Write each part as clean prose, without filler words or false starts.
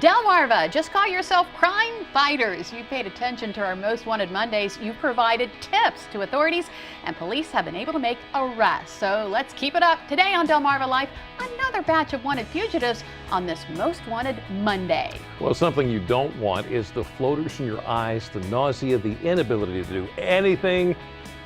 Delmarva, just call yourself crime fighters. You paid attention to our Most Wanted Mondays. You provided tips to authorities, and police have been able to make arrests. So let's keep it up. Today on Delmarva Life, another batch of wanted fugitives on this Most Wanted Monday. Well, something you don't want is the floaters in your eyes, the nausea, the inability to do anything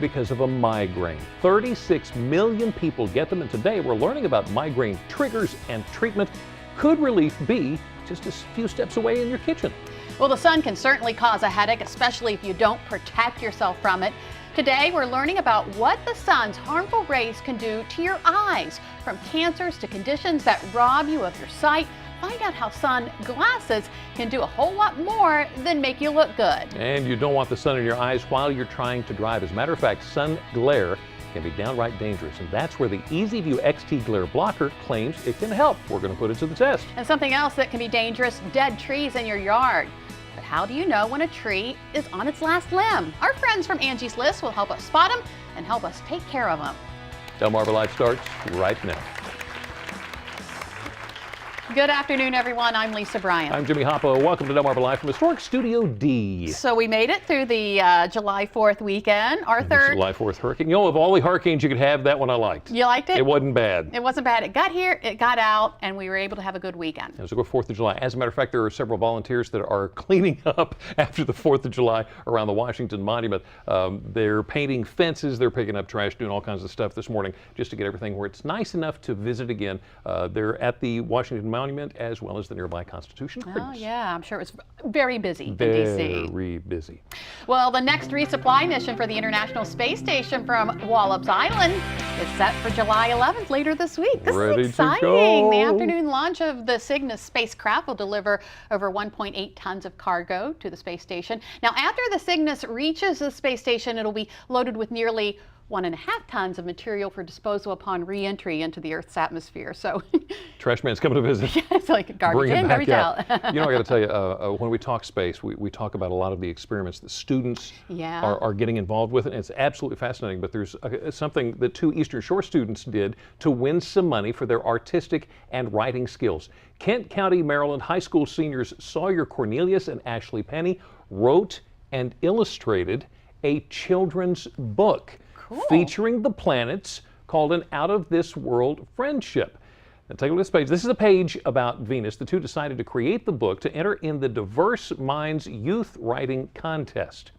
because of a migraine. 36 million people get them, and today we're learning about migraine triggers and treatment. Could relief be just a few steps away in your kitchen? Well, the sun can certainly cause a headache, especially if you don't protect yourself from it. Today, we're learning about what the sun's harmful rays can do to your eyes, from cancers to conditions that rob you of your sight. Find out how sunglasses can do a whole lot more than make you look good. And you don't want the sun in your eyes while you're trying to drive. As a matter of fact, sun glare can be downright dangerous, and that's where the EasyView XT Glare Blocker claims it can help. We're going to put it to the test. And something else that can be dangerous, dead trees in your yard. But how do you know when a tree is on its last limb? Our friends from Angie's List will help us spot them and help us take care of them. Delmarva Life starts right now. Good afternoon, everyone. I'm Lisa Bryant. I'm Jimmy Hoppa. Welcome to Delmarva Live from Historic Studio D. So we made it through the July 4th weekend. Our third July 4th hurricane. You know, of all the hurricanes you could have, that one I liked. You liked it? It wasn't bad. It wasn't bad. It got here, it got out, and we were able to have a good weekend. It was a good 4th of July. As a matter of fact, there are several volunteers that are cleaning up after the 4th of July around the Washington Monument. They're painting fences, they're picking up trash, doing all kinds of stuff this morning just to get everything where it's nice enough to visit again. They're at the Washington Monument as well as the nearby Constitution Creek. Oh yeah, I'm sure it was very busy in D.C. DC. Very busy. Well, the next resupply mission for the International Space Station from Wallops Island is set for July 11th later this week. This Ready is exciting. to go. The afternoon launch of the Cygnus spacecraft will deliver over 1.8 tons of cargo to the space station. Now, after the Cygnus reaches the space station, it'll be loaded with nearly 1.5 tons of material for disposal upon re-entry into the Earth's atmosphere. So, Trash man's coming to visit. yeah, it's like garbage Bring it in, back garbage out. You know, I got to tell you, when we talk space, we talk about a lot of the experiments that students Yeah. are getting involved with, and it's absolutely fascinating. But there's something that 2 Eastern Shore students did to win some money for their artistic and writing skills. Kent County, Maryland high school seniors Sawyer Cornelius and Ashley Penny wrote and illustrated a children's book. Cool. Featuring the planets called An Out of This World Friendship. Now take a look at this page. This is a page about Venus. The two decided to create the book to enter in the Diverse Minds Youth Writing Contest.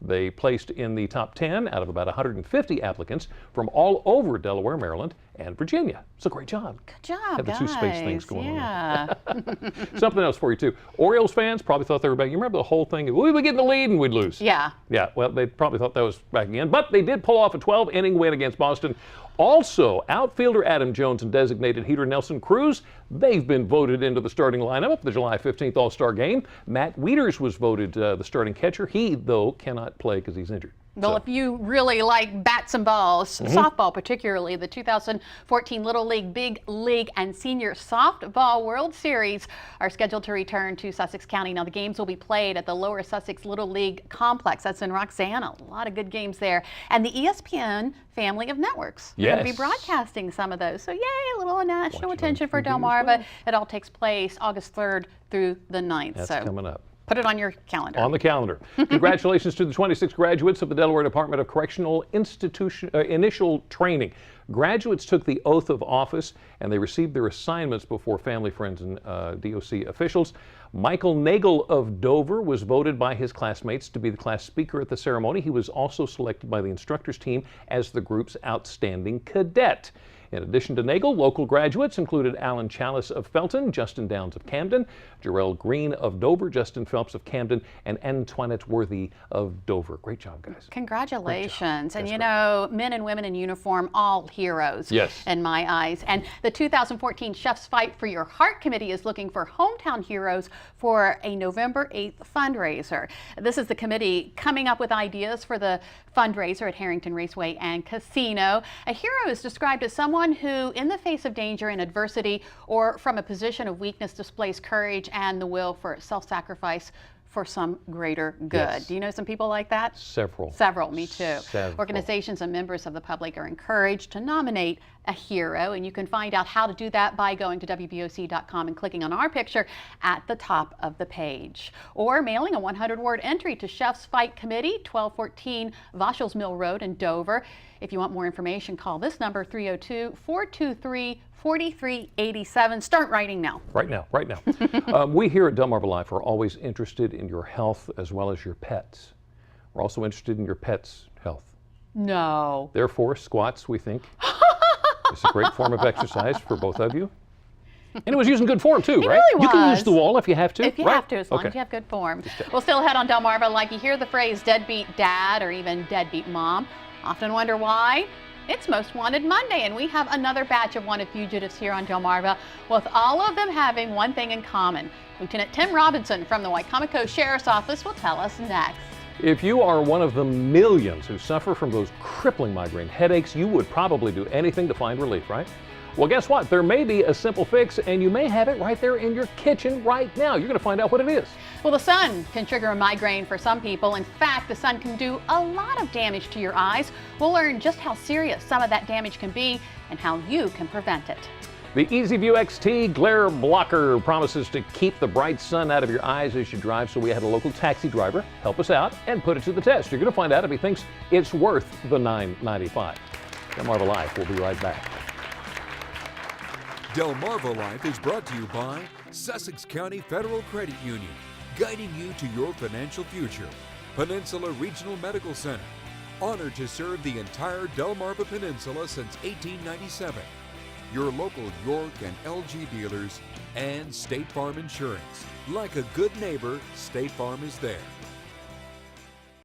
They placed in the top 10 out of about 150 applicants from all over Delaware, Maryland, and Virginia. So great job. Good job, Had the 2 space things going yeah. on. Something else for you too. Orioles fans probably thought they were back. You remember the whole thing? We would get in the lead and we'd lose. Yeah. Yeah, well, they probably thought that was back again, but they did pull off a 12-inning win against Boston. Also, outfielder Adam Jones and designated hitter Nelson Cruz, they've been voted into the starting lineup for the July 15th All-Star Game. Matt Wieters was voted the starting catcher. He, though, cannot play because he's injured. Well, if you really like bats and balls, softball particularly, the 2014 Little League, Big League, and Senior Softball World Series are scheduled to return to Sussex County. Now, the games will be played at the Lower Sussex Little League Complex. That's in Roxana. A lot of good games there. And the ESPN family of networks are going to be broadcasting some of those. So, yay, a little national attention for Delmarva. It all takes place August 3rd through the 9th. That's coming up. Put it on your calendar. On the calendar. Congratulations to the 26 graduates of the Delaware Department of Correctional Initial Training. Graduates took the oath of office and they received their assignments before family, friends, and DOC officials. Michael Nagel of Dover was voted by his classmates to be the class speaker at the ceremony. He was also selected by the instructors team as the group's outstanding cadet. In addition to Nagel, local graduates included Alan Chalice of Felton, Justin Downs of Camden, Jarrell Green of Dover, Justin Phelps of Camden, and Antoinette Worthy of Dover. Great job, guys. Congratulations. And you know, men and women in uniform, all heroes in my eyes. And the 2014 Chef's Fight for Your Heart Committee is looking for hometown heroes for a November 8th fundraiser. This is the committee coming up with ideas for the fundraiser at Harrington Raceway and Casino. A hero is described as someone who, in the face of danger and adversity or from a position of weakness, displays courage and the will for self-sacrifice for some greater good. Yes. Do you know some people like that? Several. Several, me too. Several. Organizations and members of the public are encouraged to nominate a hero, and you can find out how to do that by going to WBOC.com and clicking on our picture at the top of the page, or mailing a 100-word entry to Chefs Fight Committee, 1214 Vauchels Mill Road in Dover. If you want more information, call this number, 302-423-4387. Start writing now. Right now. We here at Delmarva Life are always interested in your health as well as your pets. We're also interested in your pets' health. No. Therefore, squats, we think, it's a great form of exercise for both of you. And it was using good form too, right? Really was. You can use the wall if you have to. If you have to, as long as you have good form. We'll still head on Delmarva like you hear the phrase deadbeat dad or even deadbeat mom. Often wonder why? It's Most Wanted Monday, and we have another batch of wanted fugitives here on Delmarva, with all of them having one thing in common. Lieutenant Tim Robinson from the Wicomico Sheriff's Office will tell us next. If you are one of the millions who suffer from those crippling migraine headaches, you would probably do anything to find relief, right? Well, guess what? There may be a simple fix, and you may have it right there in your kitchen right now. You're going to find out what it is. Well, the sun can trigger a migraine for some people. In fact, the sun can do a lot of damage to your eyes. We'll learn just how serious some of that damage can be and how you can prevent it. The EasyView XT Glare Blocker promises to keep the bright sun out of your eyes as you drive, so we had a local taxi driver help us out and put it to the test. You're going to find out if he thinks it's worth the $9.95. Delmarva Life will be right back. Delmarva Life is brought to you by Sussex County Federal Credit Union, guiding you to your financial future. Peninsula Regional Medical Center, honored to serve the entire Delmarva Peninsula since 1897. Your local York and LG dealers, and State Farm Insurance. Like a good neighbor, State Farm is there.